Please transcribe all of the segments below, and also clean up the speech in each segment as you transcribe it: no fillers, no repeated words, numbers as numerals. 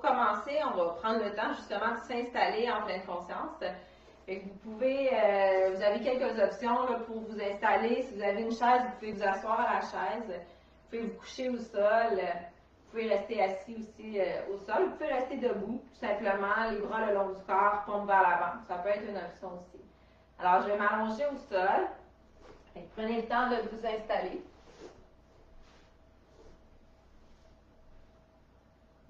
commencer, on va prendre le temps justement de s'installer en pleine conscience. Fait que vous pouvez, vous avez quelques options là, pour vous installer. Si vous avez une chaise, vous pouvez vous asseoir à la chaise. Vous pouvez vous coucher au sol. Vous pouvez rester assis aussi au sol. Vous pouvez rester debout, tout simplement, les bras le long du corps, pompe vers l'avant. Ça peut être une option aussi. Alors, je vais m'allonger au sol. Et prenez le temps de vous installer.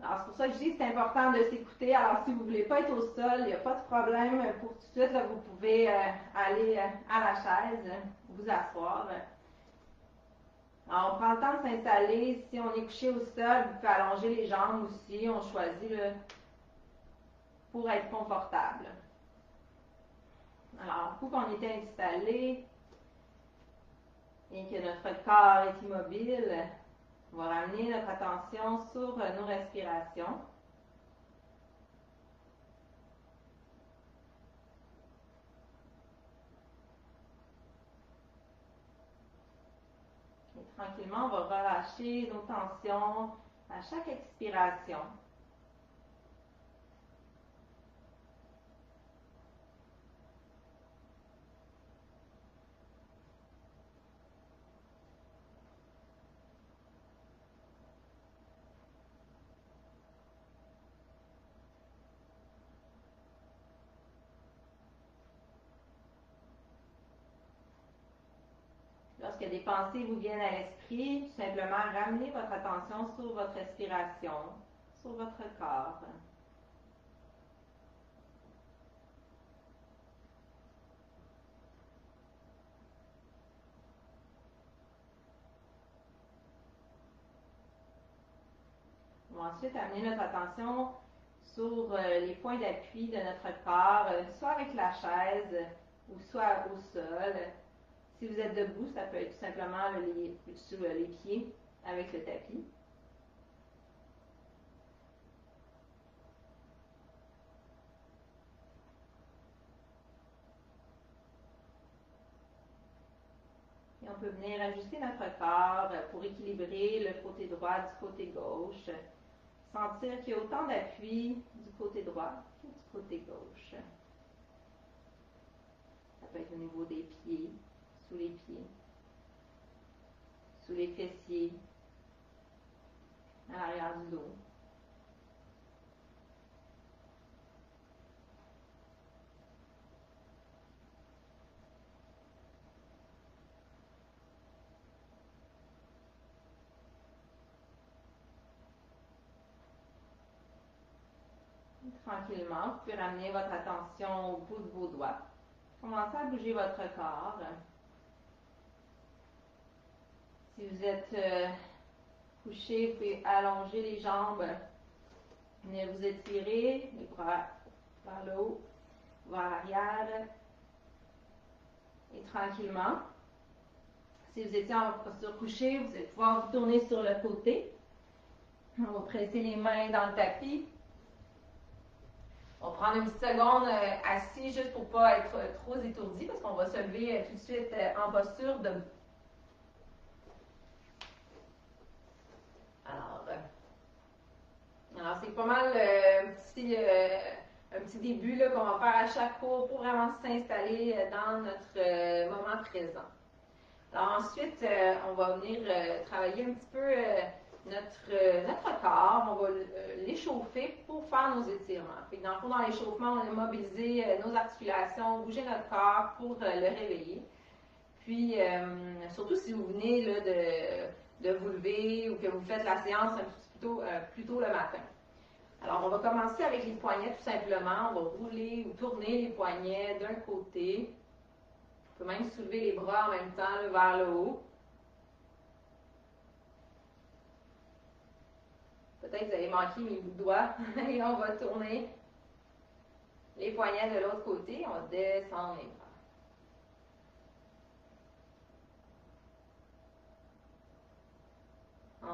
Alors, c'est pour ça que je dis que c'est important de s'écouter. Alors, si vous ne voulez pas être au sol, il n'y a pas de problème. Pour tout de suite, là, vous pouvez aller à la chaise, vous asseoir. Alors, on prend le temps de s'installer. Si on est couché au sol, vous pouvez allonger les jambes aussi. On choisit là, pour être confortable. Alors, pour qu'on est installé et que notre corps est immobile, on va ramener notre attention sur nos respirations. Et tranquillement, on va relâcher nos tensions à chaque expiration. Lorsque des pensées vous viennent à l'esprit, tout simplement ramenez votre attention sur votre respiration, sur votre corps. On va ensuite amener notre attention sur les points d'appui de notre corps, soit avec la chaise ou soit au sol. Si vous êtes debout, ça peut être tout simplement sur les pieds avec le tapis. Et on peut venir ajuster notre corps pour équilibrer le côté droit du côté gauche. Sentir qu'il y a autant d'appui du côté droit que du côté gauche. Ça peut être au niveau des pieds, sous les fessiers, à l'arrière du dos. Tranquillement, vous pouvez ramener votre attention au bout de vos doigts. Commencez à bouger votre corps. Si vous êtes couché, vous pouvez allonger les jambes. Venez vous étirer, les bras vers le haut, vers l'arrière. Et tranquillement, si vous étiez en posture couchée, vous allez pouvoir vous tourner sur le côté. On va presser les mains dans le tapis. On va prendre une petite seconde assis juste pour ne pas être trop étourdi parce qu'on va se lever tout de suite en posture de. Alors c'est pas mal un petit début qu'on va faire à chaque cours pour vraiment s'installer dans notre moment présent. Alors ensuite, on va venir travailler un petit peu notre corps, on va l'échauffer pour faire nos étirements. Fait que dans le fond, dans l'échauffement, on va mobiliser nos articulations, bouger notre corps pour le réveiller. Puis, surtout si vous venez là, de vous lever ou que vous faites la séance un petit peu plus tôt le matin. Alors, on va commencer avec les poignets tout simplement. On va rouler ou tourner les poignets d'un côté. On peut même soulever les bras en même temps là, vers le haut. Peut-être que vous avez manqué mes bouts de doigts. Et on va tourner les poignets de l'autre côté. On va descendre les bras.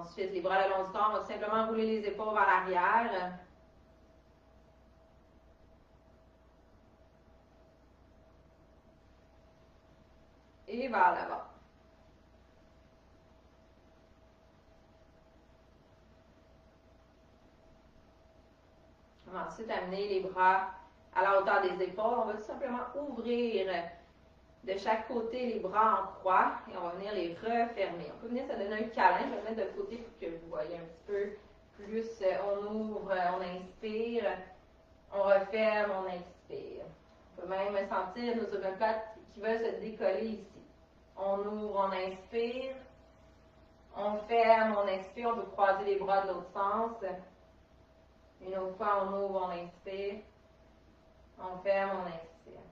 Ensuite, les bras le long du corps, on va simplement rouler les épaules vers l'arrière. Et vers l'avant. On va ensuite amener les bras à la hauteur des épaules. On va tout simplement ouvrir de chaque côté les bras en croix et on va venir les refermer. On peut venir se donner un câlin. Je vais le mettre de côté pour que vous voyez un petit peu plus. On ouvre, on inspire, on referme, on expire. On peut même sentir nos omoplates qui veulent se décoller ici. On ouvre, on inspire, on ferme, on expire. On peut croiser les bras de l'autre sens. Une autre fois, on ouvre, on inspire, on ferme, on expire.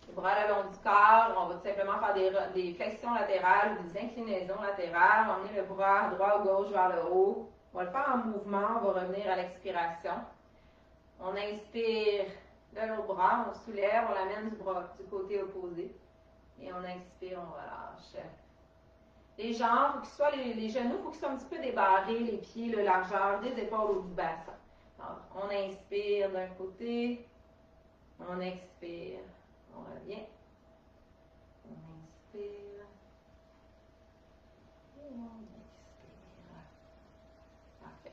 Les bras le long du corps, on va tout simplement faire des flexions latérales ou des inclinaisons latérales. On va emmener le bras droit ou gauche vers le haut. On va le faire en mouvement, on va revenir à l'expiration. On inspire de l'autre bras, on soulève, on l'amène du côté opposé. Et on expire, on relâche. Les jambes, faut qu'ils soient les genoux, il faut qu'ils soient un petit peu débarrés, les pieds, la largeur des épaules ou du bassin. Alors, on inspire d'un côté, on expire, on revient, on inspire, et on expire. Parfait.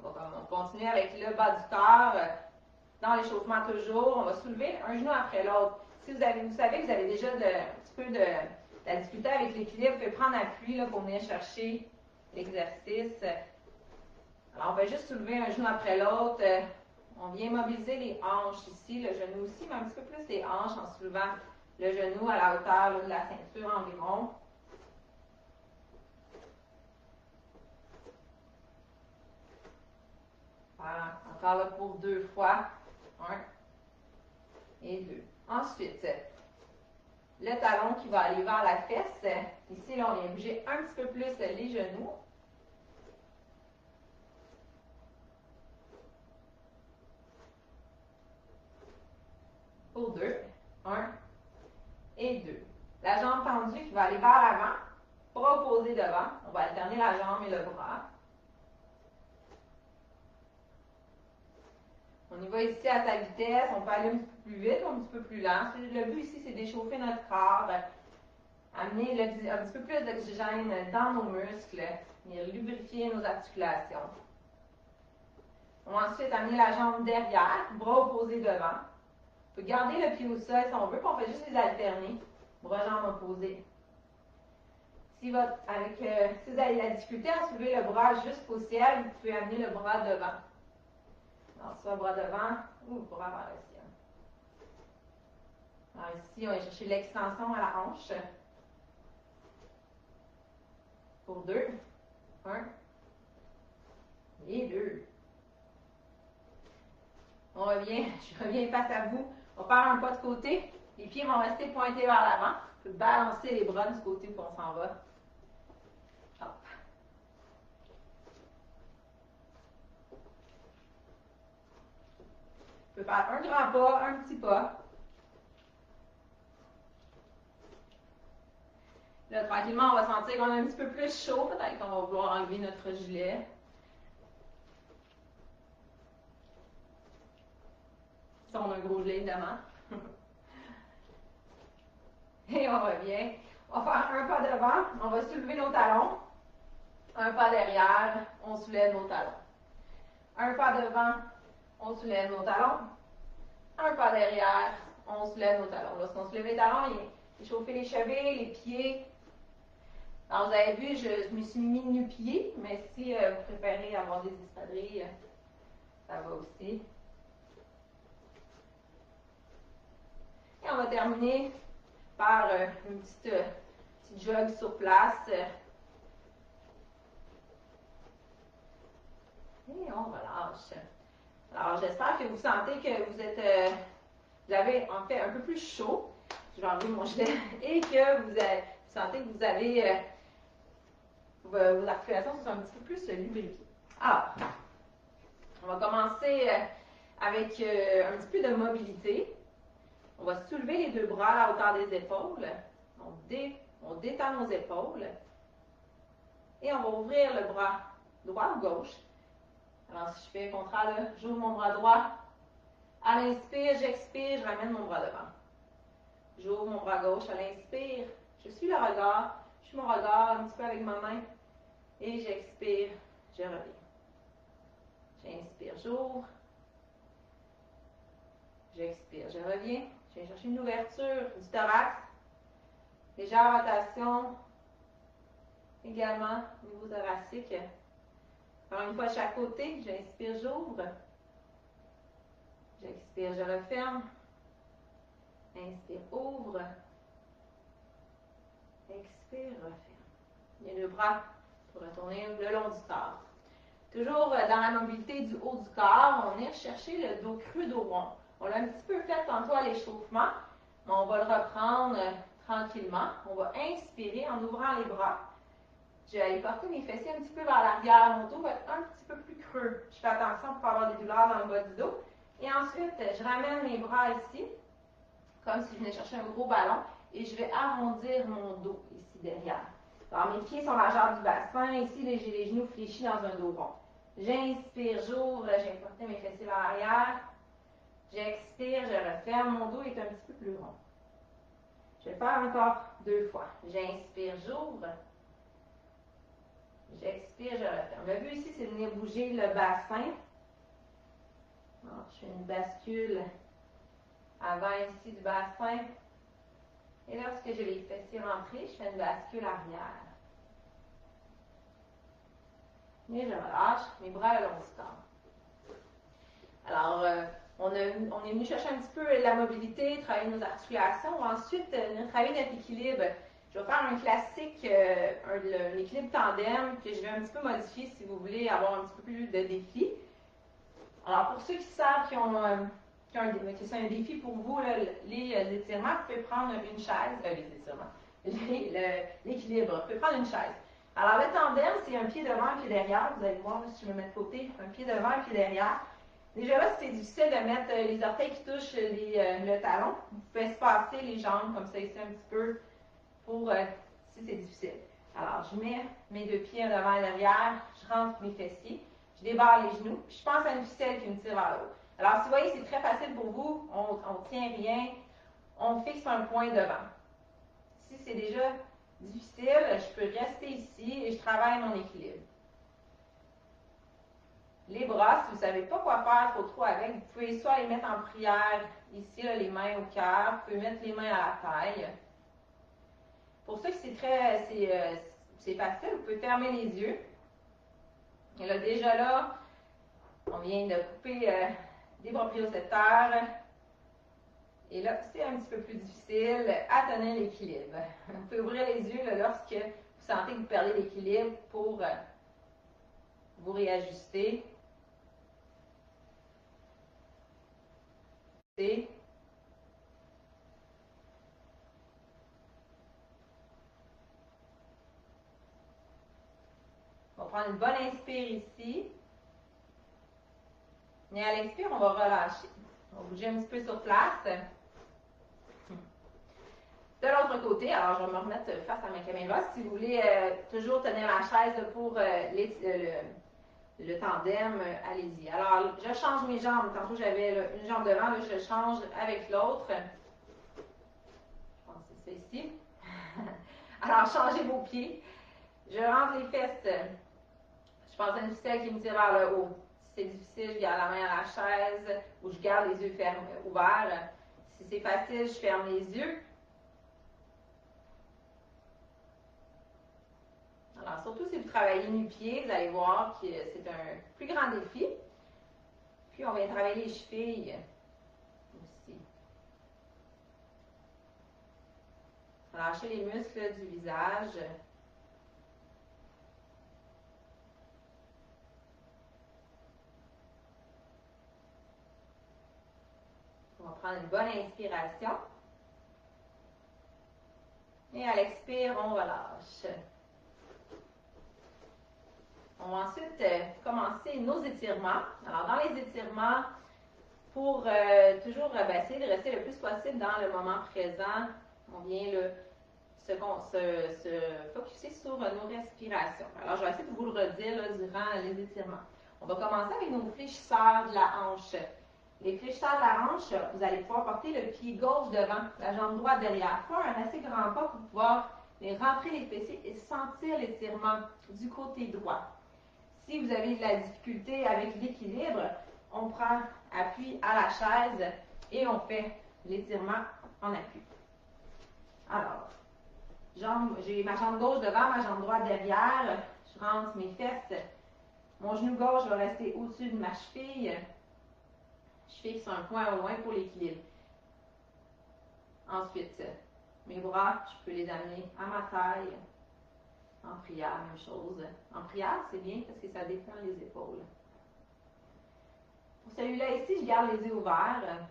On va continuer avec le bas du corps. Dans l'échauffement toujours, on va soulever un genou après l'autre. Si vous savez que vous avez déjà un petit peu de la difficulté avec l'équilibre, vous pouvez prendre appui là, pour venir chercher l'exercice. Alors, on va juste soulever un genou après l'autre. On vient mobiliser les hanches ici, le genou aussi, mais un petit peu plus les hanches en soulevant le genou à la hauteur là, de la ceinture environ. Voilà, encore là pour 2 fois. 1 et 2. Ensuite, le talon qui va aller vers la fesse. Ici, là, on vient bouger un petit peu plus les genoux. Pour 2. 1 et 2. La jambe tendue qui va aller vers l'avant. Bras opposés devant. On va alterner la jambe et le bras. On y va ici à sa vitesse. On peut aller un petit peu plus vite ou un petit peu plus lent. Le but ici, c'est d'échauffer notre corps. Amener un petit peu plus d'oxygène dans nos muscles. Et lubrifier nos articulations. On va ensuite amener la jambe derrière. Bras opposés devant. On peut garder le pied au sol si on veut, puis on fait juste les alterner. Bras-jambes opposés. Si vous avez la difficulté à soulever le bras jusqu'au ciel, vous pouvez amener le bras devant. Alors, soit bras devant ou bras vers le ciel. Alors ici, on va chercher l'extension à la hanche. Pour 2. 1 et 2. On revient, je reviens face à vous. On va faire un pas de côté. Les pieds vont rester pointés vers l'avant. On peut balancer les bras du côté où on s'en va. Hop. On peut faire un grand pas, un petit pas. Là, tranquillement, on va sentir qu'on a un petit peu plus chaud. Peut-être qu'on va vouloir enlever notre gilet. Si on a un gros gilet, évidemment. Et on revient. On va faire un pas devant. On va soulever nos talons. Un pas derrière. On soulève nos talons. Un pas devant. On soulève nos talons. Un pas derrière. On soulève nos talons. Lorsqu'on soulève les talons, échauffer les chevilles, les pieds. Alors, vous avez vu, je me suis mis nu-pied, mais si vous préférez avoir des espadrilles, ça va aussi. Et on va terminer par une petite jog sur place. Et on relâche. Alors, j'espère que vous sentez que vous avez en fait un peu plus chaud. Je vais enlever mon gilet. Et que vous sentez que vous avez vos articulations sont un petit peu plus lubrifiées. Alors, on va commencer avec un petit peu de mobilité. On va soulever les 2 bras à la hauteur des épaules. On détend nos épaules. Et on va ouvrir le bras droit ou gauche. Alors, si je fais le contraire, j'ouvre mon bras droit. À l'inspire, j'expire, je ramène mon bras devant. J'ouvre mon bras gauche. À l'inspire, je suis le regard. Je suis mon regard un petit peu avec ma main. Et j'expire, je reviens. J'inspire, j'ouvre. J'expire, je reviens. Je viens chercher une ouverture du thorax. Légère rotation. Également au niveau thoracique. Encore une fois, de chaque côté. J'inspire, j'ouvre. J'expire, je referme. Inspire, ouvre. Expire, referme. Et le bras pour retourner le long du corps. Toujours dans la mobilité du haut du corps, on vient chercher le dos creux, dos rond. On l'a un petit peu fait tantôt à l'échauffement, mais on va le reprendre tranquillement. On va inspirer en ouvrant les bras. Je vais aller porter mes fessiers un petit peu vers l'arrière. Mon dos va être un petit peu plus creux. Je fais attention pour ne pas avoir des douleurs dans le bas du dos. Et ensuite, je ramène mes bras ici, comme si je venais chercher un gros ballon, et je vais arrondir mon dos ici derrière. Alors, mes pieds sont la largeur du bassin. Ici, j'ai les genoux fléchis dans un dos rond. J'inspire, j'ouvre, j'ai porté mes fessiers vers l'arrière. J'expire, je referme. Mon dos est un petit peu plus rond. Je vais le faire encore 2 fois. J'inspire, j'ouvre. J'expire, je referme. Le but ici, c'est de venir bouger le bassin. Alors, je fais une bascule avant ici du bassin. Et lorsque j'ai les fessiers rentrés, je fais une bascule arrière. Et je relâche mes bras le long du corps. Alors, on est venu chercher un petit peu la mobilité, travailler nos articulations. Ensuite, travailler notre équilibre. Je vais faire un classique, un équilibre tandem que je vais un petit peu modifier si vous voulez avoir un petit peu plus de défis. Alors, pour ceux qui savent que c'est un défi pour vous, là, les étirements, vous pouvez prendre une chaise, les étirements, l'équilibre, vous pouvez prendre une chaise. Alors, le tandem, c'est un pied devant, un pied derrière. Vous allez voir, si je me mets de côté, un pied devant, un pied derrière. Déjà là, c'est difficile de mettre les orteils qui touchent le talon. Vous pouvez espacer les jambes comme ça ici un petit peu pour si c'est difficile. Alors, je mets mes 2 pieds devant et derrière, je rentre mes fessiers, je débarre les genoux, puis je pense à une ficelle qui me tire vers le haut. Alors, si vous voyez, c'est très facile pour vous, on ne tient rien, on fixe un point devant. Si c'est déjà difficile, je peux rester ici et je travaille mon équilibre. Les bras, si vous ne savez pas quoi faire trop avec, vous pouvez soit les mettre en prière, ici, là, les mains au cœur, vous pouvez mettre les mains à la taille. Pour ceux qui c'est facile, vous pouvez fermer les yeux. Et là, déjà là, on vient de couper des propriocépteurs. Et là, c'est un petit peu plus difficile à tenir l'équilibre. Vous pouvez ouvrir les yeux là, lorsque vous sentez que vous perdez l'équilibre pour vous réajuster. On va prendre une bonne inspire ici. Et à l'expire, on va relâcher. On va bouger un petit peu sur place. De l'autre côté, alors je vais me remettre face à ma caméra. Si vous voulez toujours tenir la chaise pour le tandem, allez-y. Alors, je change mes jambes. Tantôt, j'avais une jambe devant, là, je change avec l'autre. Je pense que c'est ça ici. Alors, changez vos pieds. Je rentre les fesses. Je pense à une ficelle qui me tire vers le haut. Si c'est difficile, je garde la main à la chaise ou je garde les yeux ouverts. Si c'est facile, je ferme les yeux. Alors, surtout si vous travaillez nu-pied, vous allez voir que c'est un plus grand défi. Puis, on vient travailler les chevilles aussi. Relâchez les muscles du visage. On va prendre une bonne inspiration. Et à l'expire, on relâche. On va ensuite commencer nos étirements. Alors, dans les étirements, pour toujours essayer de rester le plus possible dans le moment présent, on vient se focusser sur nos respirations. Alors, je vais essayer de vous le redire là, durant les étirements. On va commencer avec nos fléchisseurs de la hanche. Les fléchisseurs de la hanche, vous allez pouvoir porter le pied gauche devant, la jambe droite derrière. Faire un assez grand pas pour pouvoir rentrer les fessiers et sentir l'étirement du côté droit. Si vous avez de la difficulté avec l'équilibre, on prend appui à la chaise et on fait l'étirement en appui. Alors, j'ai ma jambe gauche devant, ma jambe droite derrière. Je rentre mes fesses. Mon genou gauche va rester au-dessus de ma cheville. Je fixe un point au loin pour l'équilibre. Ensuite, mes bras, je peux les amener à ma taille. En prière, même chose. En prière, c'est bien parce que ça détend les épaules. Pour celui-là ici, je garde les yeux ouverts.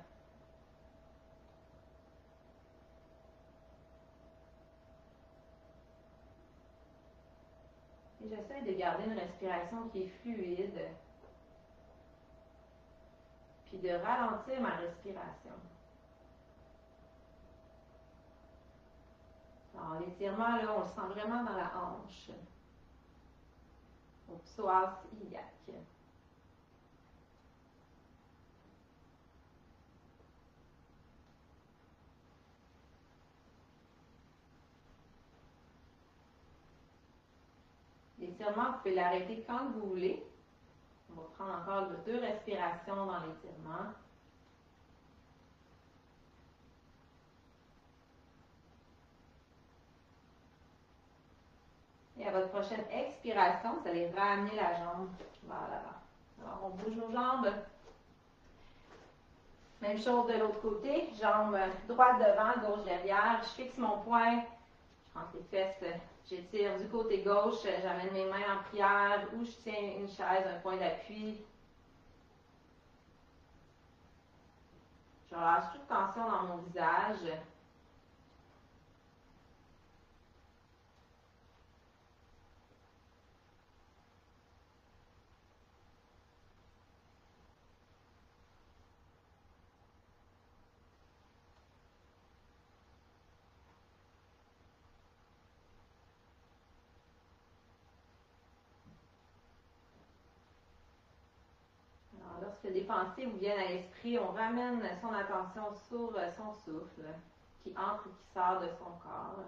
Et j'essaie de garder une respiration qui est fluide. Puis de ralentir ma respiration. Alors, l'étirement, là, on le sent vraiment dans la hanche. Au psoas iliaque. L'étirement, vous pouvez l'arrêter quand vous voulez. On va prendre encore 2 respirations dans l'étirement. Et à votre prochaine expiration, vous allez ramener la jambe vers l'avant. Alors, on bouge nos jambes. Même chose de l'autre côté. Jambe droite devant, gauche derrière. Je fixe mon poing. Je rentre les fesses. J'étire du côté gauche. J'amène mes mains en prière ou je tiens une chaise, un point d'appui. Je relâche toute tension dans mon visage. Alors, lorsque des pensées vous viennent à l'esprit, on ramène son attention sur son souffle qui entre et qui sort de son corps.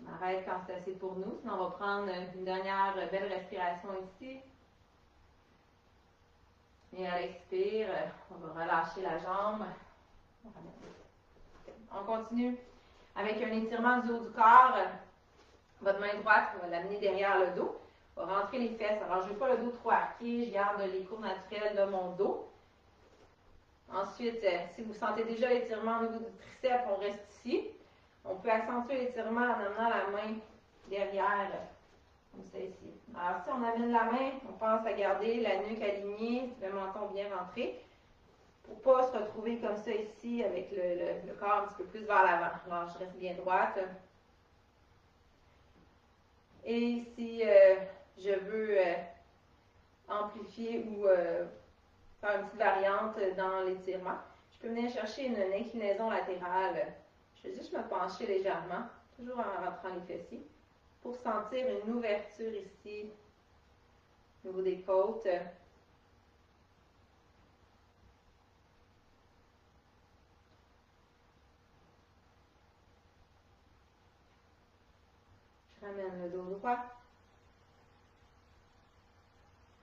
On arrête quand c'est assez pour nous. Sinon, on va prendre une dernière belle respiration ici. Et à l'expire, on va relâcher la jambe. On continue avec un étirement du haut du corps. Votre main droite, on va l'amener derrière le dos. On va rentrer les fesses. Alors, je ne veux pas le dos trop arqué. Je garde les courbes naturelles de mon dos. Ensuite, si vous sentez déjà l'étirement au niveau du triceps, on reste ici. On peut accentuer l'étirement en amenant la main derrière, comme ça ici. Alors, si on amène la main, on pense à garder la nuque alignée, le menton bien rentré, pour ne pas se retrouver comme ça ici, avec le corps un petit peu plus vers l'avant. Alors, je reste bien droite. Et si je veux amplifier ou faire une petite variante dans l'étirement, je peux venir chercher une inclinaison latérale. Je vais juste me pencher légèrement, toujours en rentrant les fessiers, pour sentir une ouverture ici, au niveau des côtes. Je ramène le dos droit.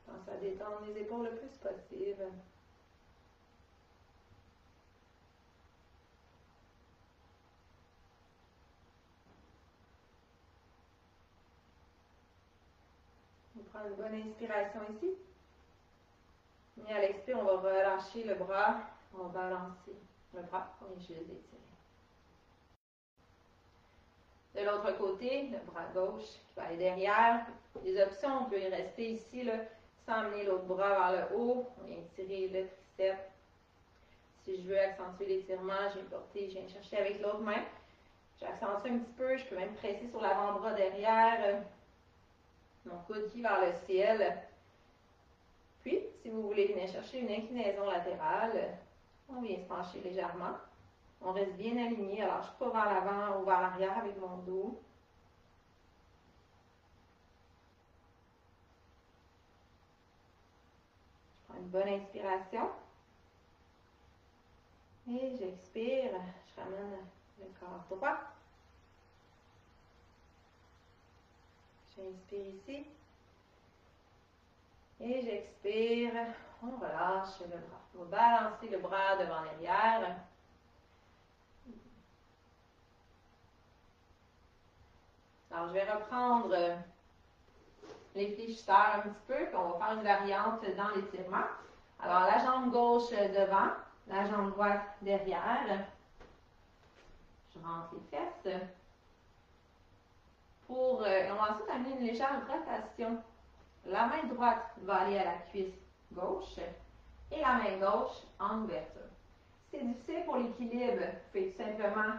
Je pense à détendre les épaules le plus possible. On prend une bonne inspiration ici. Et à l'expire, on va relâcher le bras. On va balancer le bras. On est juste étiré. De l'autre côté, le bras gauche qui va aller derrière. Les options, on peut y rester ici, là, sans amener l'autre bras vers le haut. On vient tirer le triceps. Si je veux accentuer l'étirement, je viens chercher avec l'autre main. J'accentue un petit peu, je peux même presser sur l'avant-bras derrière. Mon coude qui vers le ciel. Puis, si vous voulez venir chercher une inclinaison latérale, on vient se pencher légèrement. On reste bien aligné, alors je ne suis pas vers l'avant ou vers l'arrière avec mon dos. Je prends une bonne inspiration. Et j'expire, je ramène le corps droit. J'inspire ici. Et j'expire. On relâche le bras. On va balancer le bras devant l'arrière. Alors, je vais reprendre les fléchisseurs un petit peu, puis on va faire une variante dans l'étirement. Alors, la jambe gauche devant, la jambe droite derrière. Je rentre les fesses. On va ensuite amener une légère rotation. La main droite va aller à la cuisse gauche et la main gauche en ouverture. Si c'est difficile pour l'équilibre, vous pouvez tout simplement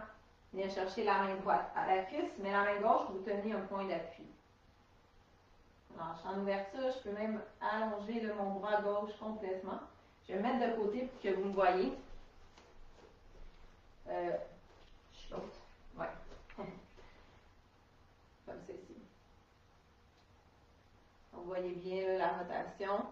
venir chercher la main droite à la cuisse, mais la main gauche, vous tenez un point d'appui. Alors, je suis en ouverture, je peux même allonger mon bras gauche complètement. Je vais me mettre de côté pour que vous me voyez. Je saute. Ouais. Comme ceci. Vous voyez bien là, la rotation.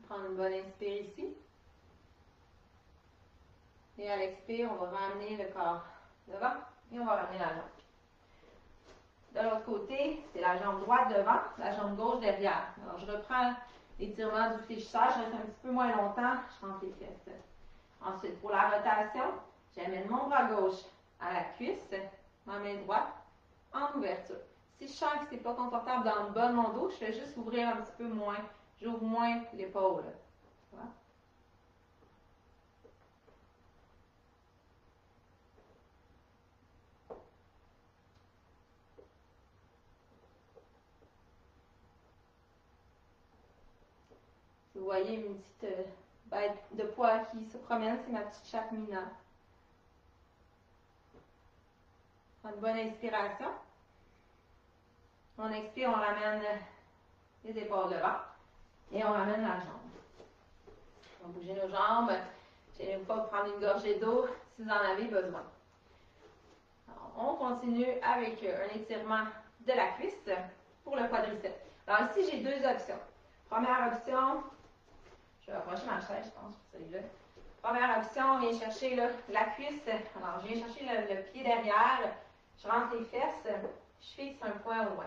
Prendre une bonne inspire ici. Et à l'expire, on va ramener le corps devant et on va ramener la jambe. De l'autre côté, c'est la jambe droite devant, la jambe gauche derrière. Alors, je reprends l'étirement du fléchissage, je reste un petit peu moins longtemps, je rentre les fesses. Ensuite, pour la rotation, j'amène mon bras gauche à la cuisse, ma main droite en ouverture. Si je sens que ce n'est pas confortable dans le bas de mon dos, je fais juste ouvrir un petit peu moins. J'ouvre moins l'épaule. Voilà. Vous voyez une petite bête de poids qui se promène, c'est ma petite chape mineure. Une bonne inspiration. On expire, on ramène les épaules devant et on ramène la jambe. On va bouger nos jambes. Gênez-vous pas pour prendre une gorgée d'eau si vous en avez besoin. Alors, on continue avec un étirement de la cuisse pour le quadriceps. Alors ici, j'ai deux options. Première option, je vais approcher ma chaise, je pense, pour celui-là. Première option, on vient chercher là, la cuisse. Alors, je viens chercher le pied derrière, je rentre les fesses, je fixe un point au loin.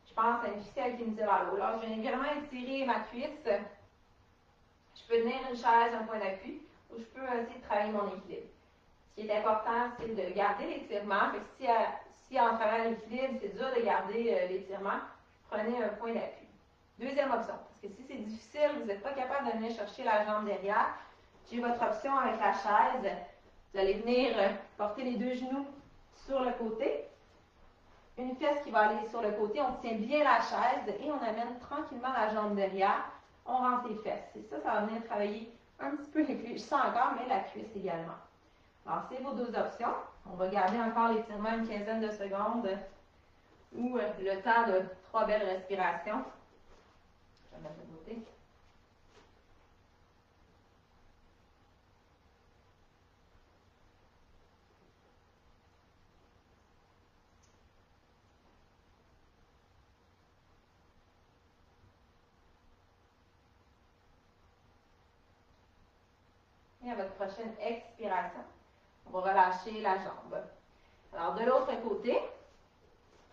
Je pense à une ficelle qui me tire à l'eau. Là, je viens vraiment étirer ma cuisse. Je peux tenir une chaise, un point d'appui, ou je peux essayer de travailler mon équilibre. Ce qui est important, c'est de garder l'étirement. Si en travaillant l'équilibre, c'est dur de garder l'étirement, prenez un point d'appui. Deuxième option, parce que si c'est difficile, vous n'êtes pas capable de venir chercher la jambe derrière, j'ai votre option avec la chaise. Vous allez venir porter les deux genoux sur le côté. Une fesse qui va aller sur le côté, on tient bien la chaise et on amène tranquillement la jambe derrière. On rentre les fesses. Et ça va venir travailler un petit peu les fléchisseurs encore, mais la cuisse également. Alors, c'est vos deux options. On va garder encore l'étirement une quinzaine de secondes ou le temps de 3 belles respirations. Je vais mettre de côté. Et à votre prochaine expiration, on va relâcher la jambe. Alors, de l'autre côté,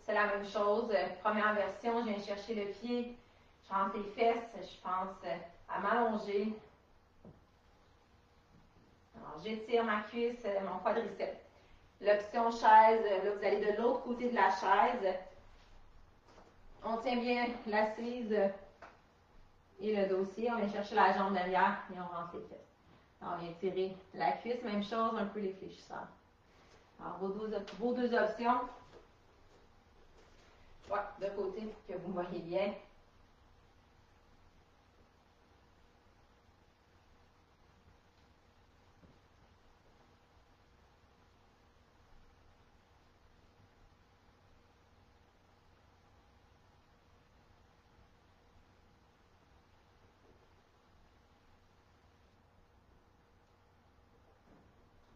c'est la même chose. Première version, je viens chercher le pied, je rentre les fesses, je pense à m'allonger. Alors, j'étire ma cuisse, mon quadriceps. L'option chaise, là, vous allez de l'autre côté de la chaise. On tient bien l'assise et le dossier. On vient chercher la jambe derrière et on rentre les fesses. Alors, on vient tirer la cuisse, même chose, un peu les fléchisseurs. Alors, vos deux options. Ouais, de côté pour que vous voyez bien.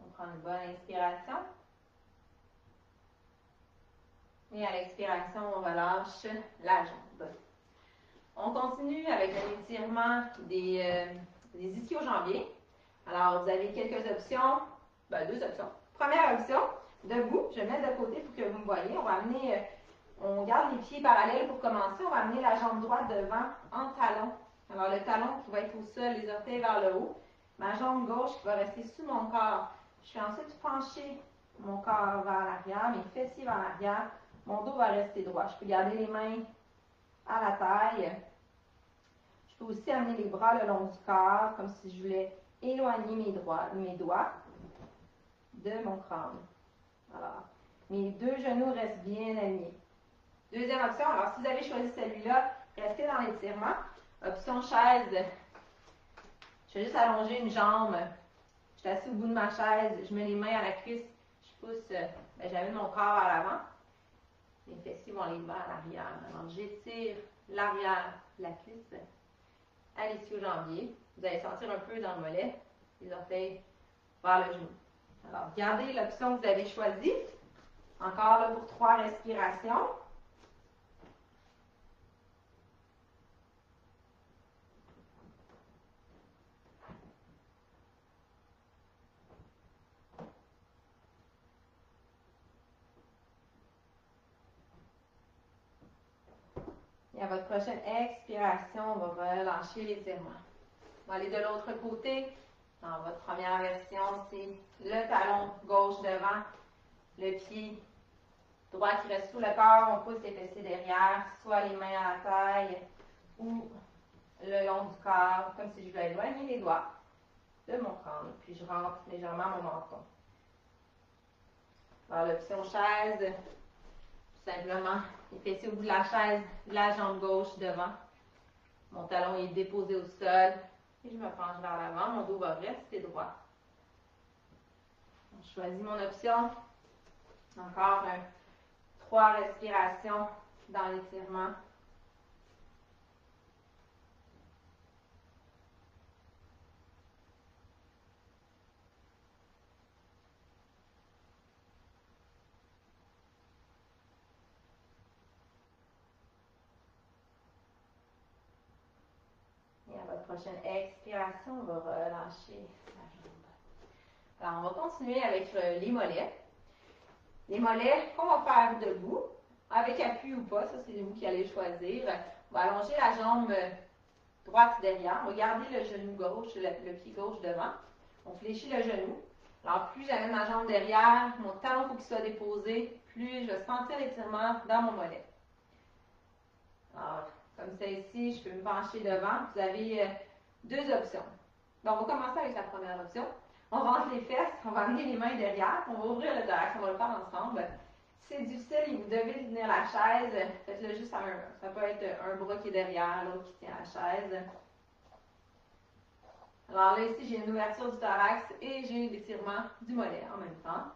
On prend une bonne inspiration. Et à l'expiration, on relâche la jambe. On continue avec un étirement des ischio-jambiers. Alors, vous avez quelques options, deux options. Première option, debout, je vais mettre de côté pour que vous me voyez. On garde les pieds parallèles pour commencer. On va amener la jambe droite devant en talon. Alors, le talon qui va être au sol, les orteils vers le haut. Ma jambe gauche qui va rester sous mon corps. Je vais ensuite pencher mon corps vers l'arrière, mes fessiers vers l'arrière. Mon dos va rester droit. Je peux garder les mains à la taille. Je peux aussi amener les bras le long du corps, comme si je voulais éloigner mes doigts de mon crâne. Alors, mes deux genoux restent bien alignés. Deuxième option, alors si vous avez choisi celui-là, restez dans l'étirement. Option chaise, je vais juste allonger une jambe. Je suis assis au bout de ma chaise, je mets les mains à la cuisse, je pousse, j'amène mon corps vers l'avant. Les fessiers vont aller vers l'arrière. Alors j'étire l'arrière de la cuisse à l'ischio-jambier. Vous allez sentir un peu dans le mollet, les orteils vers le genou. Alors gardez l'option que vous avez choisie. Encore là pour 3 respirations. Et à votre prochaine expiration, on va relâcher l'étirement. On va aller de l'autre côté. Dans votre première version, c'est le talon gauche devant, le pied droit qui reste sous le corps. On pousse les fessiers derrière, soit les mains à la taille ou le long du corps, comme si je voulais éloigner les doigts de mon crâne. Puis je rentre légèrement mon menton. Alors l'option chaise, tout simplement, les fessiers au bout de la chaise, la jambe gauche devant. Mon talon est déposé au sol et je me penche vers l'avant. Mon dos va rester droit. Je choisis mon option. Encore 3 respirations dans l'étirement. Et à votre prochaine expiration, on va relâcher la jambe. Alors, on va continuer avec les mollets. Les mollets qu'on va faire debout, avec appui ou pas, ça c'est vous qui allez choisir. On va allonger la jambe droite derrière. On va garder le genou gauche, le pied gauche devant. On fléchit le genou. Alors, plus j'amène ma jambe derrière, mon talon faut qu'il soit déposé, plus je vais sentir l'étirement dans mon mollet. Alors, comme ça ici, je peux me pencher devant. Vous avez 2 options. Donc, on va commencer avec la première option. On rentre les fesses, on va amener les mains derrière, on va ouvrir le thorax, on va le faire ensemble. Si c'est difficile et vous devez tenir la chaise, faites-le juste à ça peut être un bras qui est derrière, l'autre qui tient la chaise. Alors là, ici, j'ai une ouverture du thorax et j'ai l'étirement du mollet en même temps.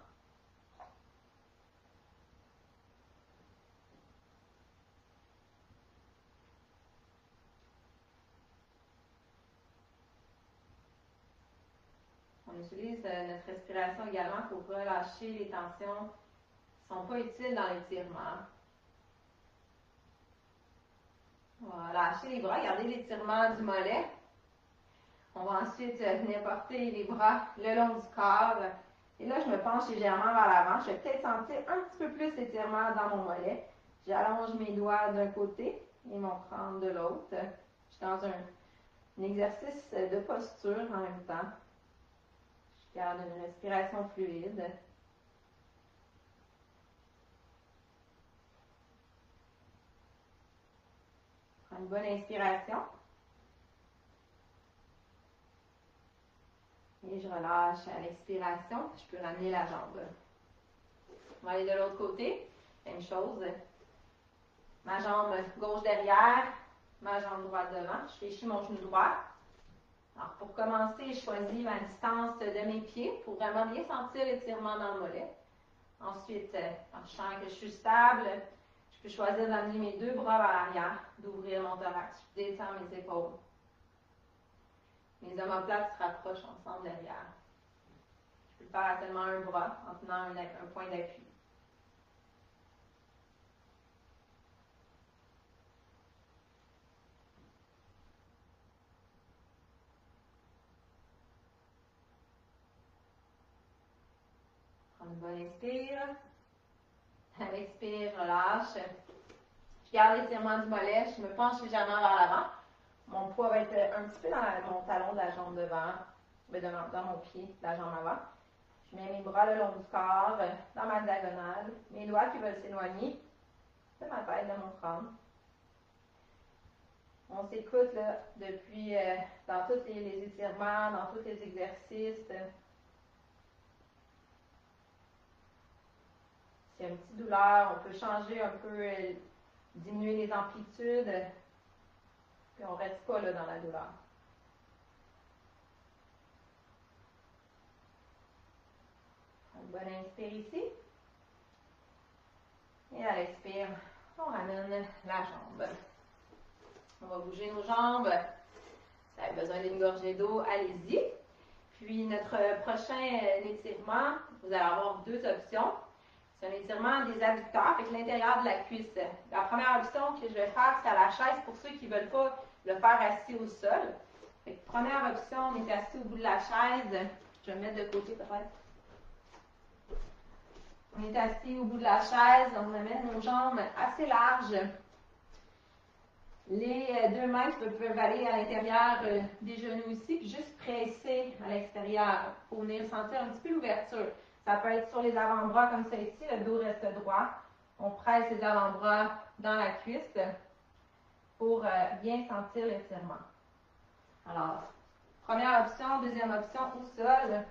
On utilise notre respiration également pour relâcher les tensions qui ne sont pas utiles dans l'étirement. On va lâcher les bras, garder l'étirement du mollet. On va ensuite venir porter les bras le long du corps. Et là, je me penche légèrement vers l'avant. Je vais peut-être sentir un petit peu plus d'étirement dans mon mollet. J'allonge mes doigts d'un côté et mon crâne de l'autre. Je suis dans un exercice de posture en même temps. Je garde une respiration fluide. Prends une bonne inspiration. Et je relâche à l'expiration. Je peux ramener la jambe. On va aller de l'autre côté. Même chose. Ma jambe gauche derrière, ma jambe droite devant. Je fléchis mon genou droit. Alors, pour commencer, je choisis ma distance de mes pieds pour vraiment bien sentir l'étirement dans le mollet. Ensuite, quand je sens que je suis stable, je peux choisir d'amener mes 2 bras vers l'arrière, d'ouvrir mon thorax. Je détends mes épaules. Mes omoplates se rapprochent ensemble derrière. Je peux le faire à seulement un bras en tenant un point d'appui. une bonne inspire. À l'expire, je relâche. Je garde l'étirement du mollet, je me penche légèrement vers l'avant. Mon poids va être un petit peu dans mon talon de la jambe devant, dans mon pied, de la jambe avant. Je mets mes bras le long du corps, dans ma diagonale. Mes doigts qui veulent s'éloigner de ma tête, de mon crâne. On s'écoute là depuis dans tous les étirements, dans tous les exercices. S'il y a une petite douleur, on peut changer un peu, diminuer les amplitudes. Puis on ne reste pas là dans la douleur. Une bonne inspire ici. Et à l'expire, on ramène la jambe. On va bouger nos jambes. Si vous avez besoin d'une gorgée d'eau, allez-y. Puis notre prochain étirement, vous allez avoir deux options. C'est un étirement des abducteurs, avec l'intérieur de la cuisse. La première option que je vais faire, c'est à la chaise pour ceux qui ne veulent pas le faire assis au sol. Première option, on est assis au bout de la chaise. Je vais me mettre de côté peut-être. On est assis au bout de la chaise, on amène nos jambes assez larges. Les deux mains peuvent aller à l'intérieur des genoux ici, puis juste presser à l'extérieur pour venir sentir un petit peu l'ouverture. Ça peut être sur les avant-bras comme ça ici, le dos reste droit. On presse les avant-bras dans la cuisse pour bien sentir l'étirement. Alors, première option, deuxième option, au sol.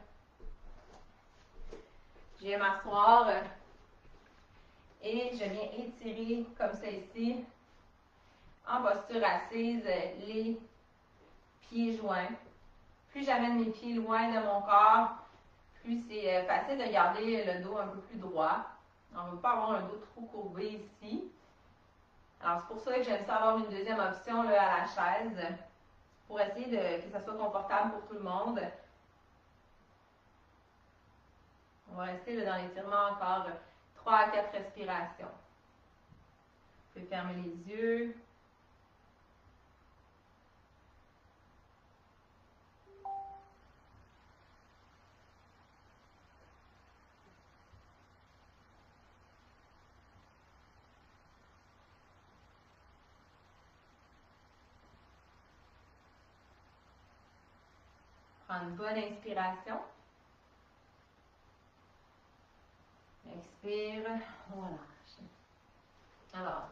Je viens m'asseoir et je viens étirer comme ça ici, en posture assise, les pieds joints. Plus j'amène mes pieds loin de mon corps, plus c'est facile de garder le dos un peu plus droit. On ne veut pas avoir un dos trop courbé ici. Alors c'est pour ça que j'aime ça avoir une deuxième option là, à la chaise, pour essayer que ça soit confortable pour tout le monde. On va rester là, dans l'étirement encore 3 à 4 respirations. Vous pouvez fermer les yeux. Prendre une bonne inspiration. Expire, on relâche. Alors,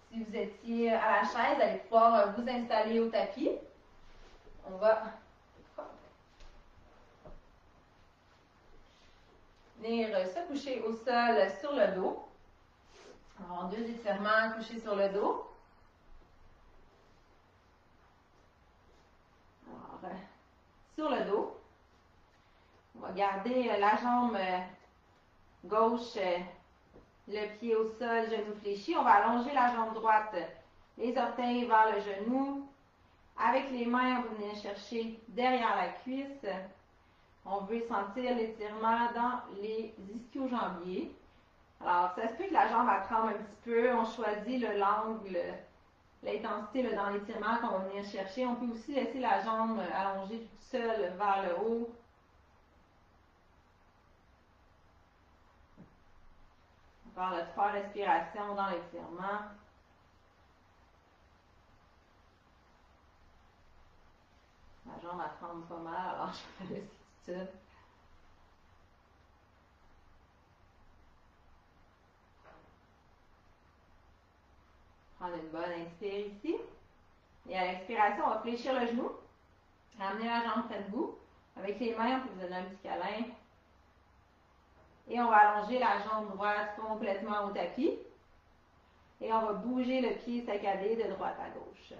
si vous étiez à la chaise, vous allez pouvoir vous installer au tapis. On va venir se coucher au sol sur le dos. Alors, deux étirements, coucher sur le dos. Alors, sur le dos, on va garder la jambe gauche, le pied au sol, genou fléchi. On va allonger la jambe droite, les orteils vers le genou. Avec les mains, on va venir chercher derrière la cuisse. On veut sentir l'étirement dans les ischio-jambiers. Alors, ça se peut que la jambe va tremble un petit peu. On choisit l'angle, l'intensité dans l'étirement qu'on va venir chercher. On peut aussi laisser la jambe allongée toute seule vers le haut. Encore 3 respirations dans l'étirement. Ma jambe elle tremble pas mal, alors je vais laisser tout seul. Prendre une bonne inspire ici. Et à l'expiration, on va fléchir le genou. Ramener la jambe près de vous. Avec les mains, on peut vous donner un petit câlin. Et on va allonger la jambe droite complètement au tapis. Et on va bouger le pied saccadé de droite à gauche.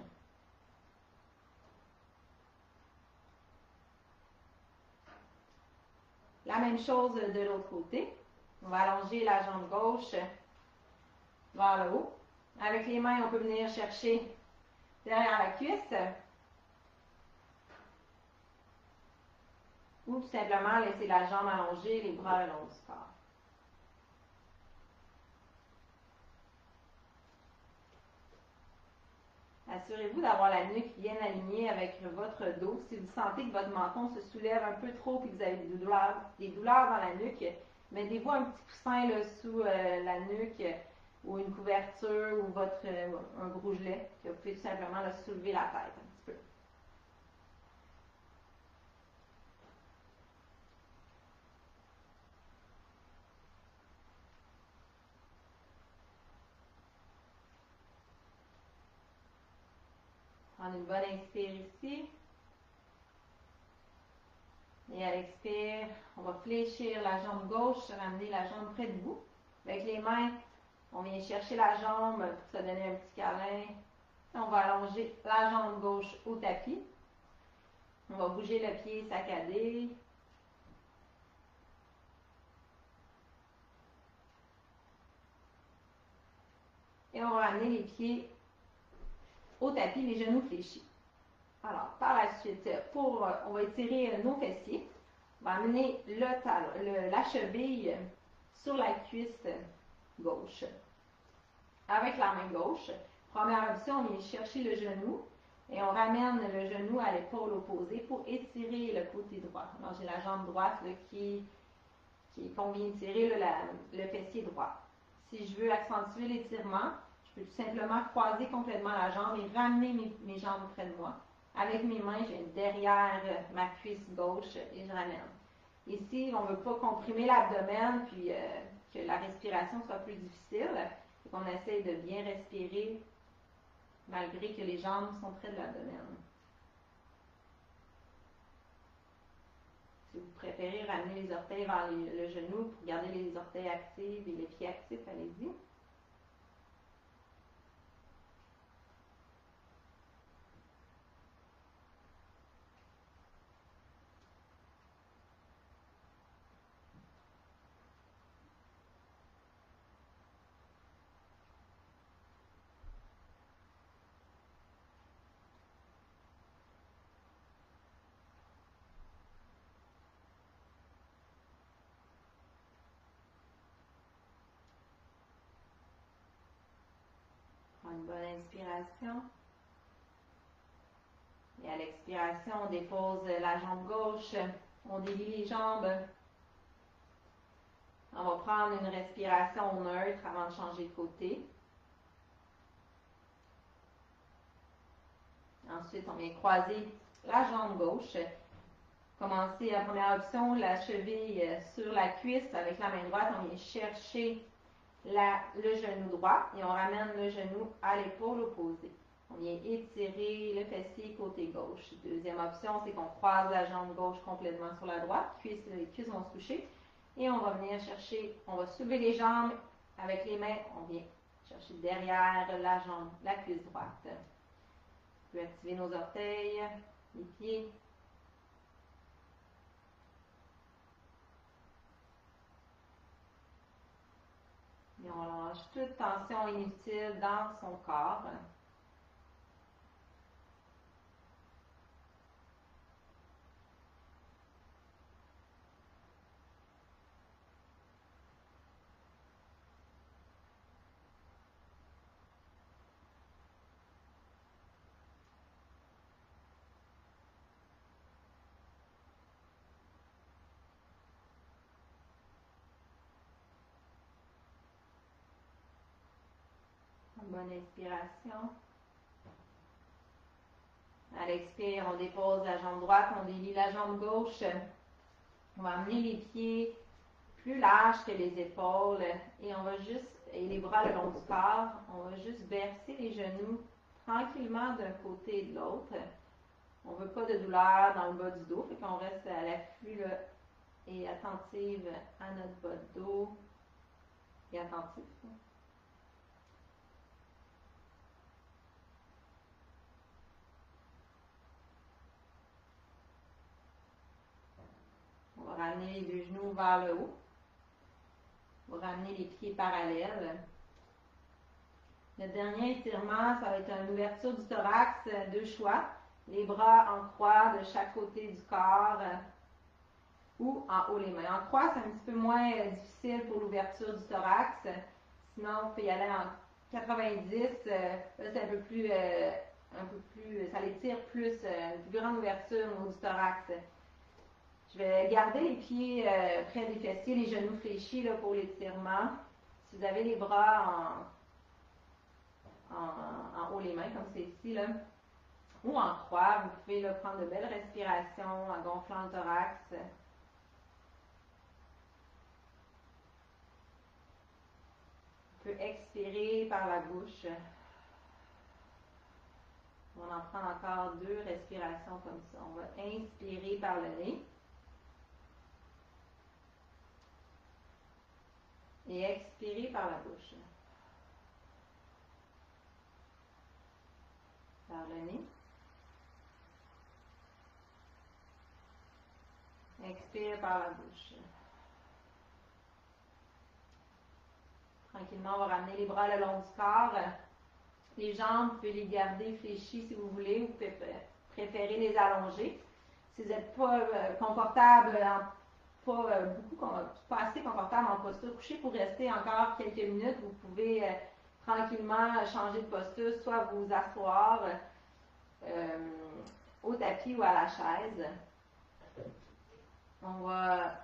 La même chose de l'autre côté. On va allonger la jambe gauche vers le haut. Avec les mains, on peut venir chercher derrière la cuisse. Ou tout simplement laisser la jambe allongée, les bras le long du corps. Assurez-vous d'avoir la nuque bien alignée avec votre dos. Si vous sentez que votre menton se soulève un peu trop et que vous avez des douleurs dans la nuque, Mettez-vous un petit coussin là, sous la nuque ou une couverture ou un gros gilet, que vous pouvez tout simplement là, soulever la tête un petit peu. Prendre une bonne inspire ici. Et à l'expire, on va fléchir la jambe gauche, ramener la jambe près de vous. Avec les mains, on vient chercher la jambe pour se donner un petit câlin. On va allonger la jambe gauche au tapis. On va bouger le pied saccadé. Et on va ramener les pieds au tapis, les genoux fléchis. Alors, par la suite, on va étirer nos fessiers. On va amener la cheville sur la cuisse gauche. Avec la main gauche, première option, on vient chercher le genou et on ramène le genou à l'épaule opposée pour étirer le côté droit. Alors, j'ai la jambe droite là, qu'on vient étirer le fessier droit. Si je veux accentuer l'étirement, je peux tout simplement croiser complètement la jambe et ramener mes jambes près de moi. Avec mes mains, je viens derrière ma cuisse gauche et je ramène. Ici, on ne veut pas comprimer l'abdomen puis que la respiration soit plus difficile. Donc, on essaye de bien respirer malgré que les jambes sont près de l'abdomen. Si vous préférez ramener les orteils vers le genou pour garder les orteils actifs et les pieds actifs, allez-y. Une bonne inspiration. Et à l'expiration, on dépose la jambe gauche, on délie les jambes. On va prendre une respiration neutre avant de changer de côté. Ensuite, on vient croiser la jambe gauche. Commencer la première option, la cheville sur la cuisse avec la main droite. On vient chercher le genou droit et on ramène le genou à l'épaule opposée. On vient étirer le fessier côté gauche. Deuxième option, c'est qu'on croise la jambe gauche complètement sur la droite. Les cuisses vont se toucher. Et on va venir chercher, on va soulever les jambes avec les mains. On vient chercher derrière la jambe, la cuisse droite. On peut activer nos orteils, les pieds. Et on lâche toute tension inutile dans son corps. Bonne inspiration. À l'expire, on dépose la jambe droite, on délie la jambe gauche. On va amener les pieds plus larges que les épaules et les bras le long du corps. On va juste bercer les genoux tranquillement d'un côté et de l'autre. On ne veut pas de douleur dans le bas du dos, fait qu'on reste à l'affût et attentive à notre bas de dos et attentif. On va ramener les deux genoux vers le haut. On va ramener les pieds parallèles. Le dernier étirement, ça va être une ouverture du thorax, deux choix. Les bras en croix de chaque côté du corps ou en haut les mains. En croix, c'est un petit peu moins difficile pour l'ouverture du thorax. Sinon, on peut y aller en 90. Là, c'est un peu plus, ça l'étire plus, une plus grande ouverture au niveau du thorax. Je vais garder les pieds près des fessiers, les genoux fléchis là, pour l'étirement. Si vous avez les bras en haut les mains, comme c'est ici, là, ou en croix, vous pouvez là, prendre de belles respirations en gonflant le thorax. On peut expirer par la bouche. On va en prendre encore 2 respirations comme ça. On va inspirer par le nez. Et expirer par la bouche. Par le nez. Expire par la bouche. Tranquillement, on va ramener les bras le long du corps. Les jambes, vous pouvez les garder fléchies si vous voulez. Vous pouvez préférer les allonger. Si vous n'êtes pas confortable, pas assez confortable en posture couchée pour rester encore quelques minutes, vous pouvez tranquillement changer de posture, soit vous asseoir au tapis ou à la chaise. On va,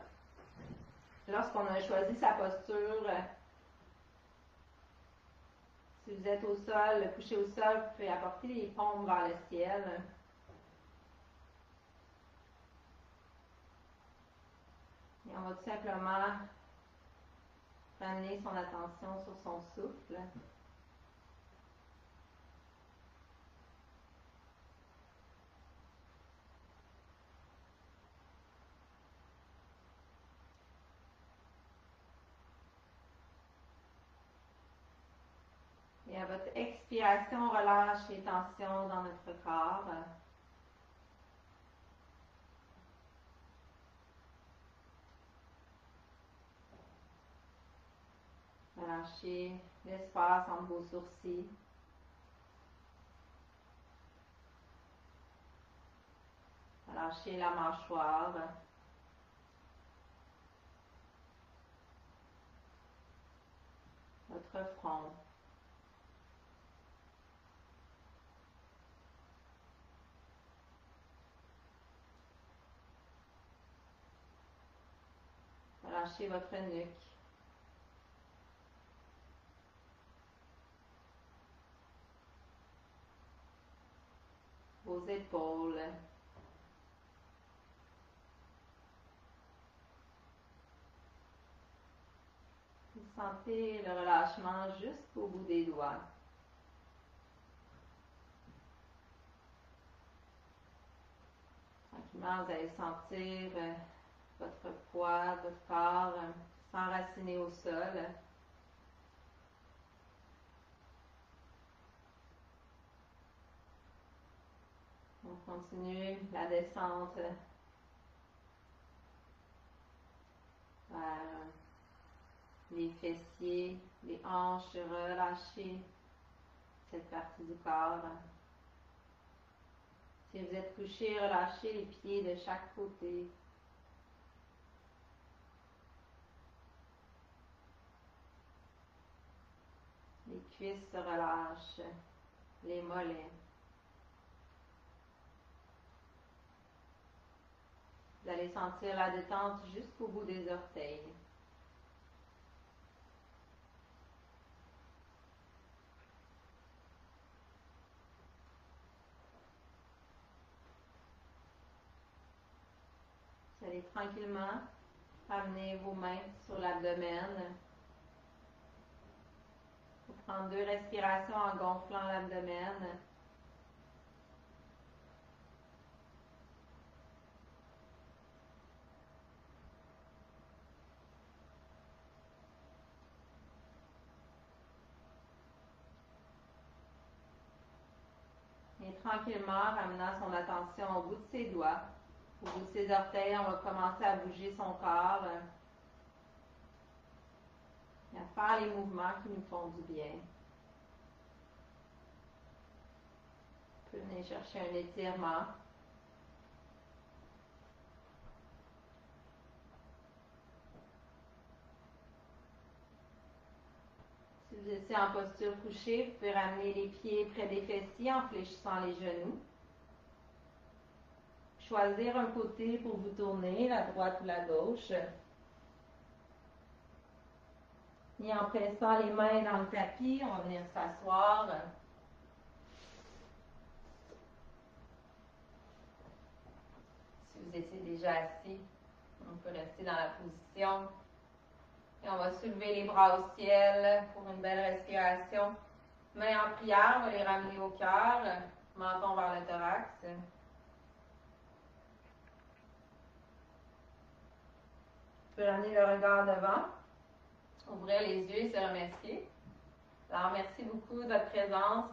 lorsqu'on a choisi sa posture, si vous êtes au sol, couché au sol, vous pouvez apporter les paumes vers le ciel. Et on va tout simplement ramener son attention sur son souffle. Et à votre expiration, on relâche les tensions dans notre corps. Relâchez l'espace entre vos sourcils. Relâchez la mâchoire. Votre front. Relâchez votre nuque. Vos épaules. Vous sentez le relâchement jusqu'au bout des doigts. Tranquillement, vous allez sentir votre poids, votre corps s'enraciner au sol. On continue la descente vers les fessiers, les hanches, relâchez cette partie du corps. Si vous êtes couché, relâchez les pieds de chaque côté. Les cuisses se relâchent, les mollets. Vous allez sentir la détente jusqu'au bout des orteils. Vous allez tranquillement amener vos mains sur l'abdomen. Vous prendre 2 respirations en gonflant l'abdomen. Et tranquillement, ramenant son attention au bout de ses doigts, au bout de ses orteils, on va commencer à bouger son corps et à faire les mouvements qui nous font du bien. On peut venir chercher un étirement. Si vous étiez en posture couchée, vous pouvez ramener les pieds près des fessiers en fléchissant les genoux. choisir un côté pour vous tourner, la droite ou la gauche. Et en pressant les mains dans le tapis, on va venir s'asseoir. Si vous étiez déjà assis, on peut rester dans la position. Et on va soulever les bras au ciel pour une belle respiration. Mains en prière, on va les ramener au cœur, menton vers le thorax. On peut ramener le regard devant, ouvrir les yeux et se remercier. Alors, merci beaucoup de votre présence.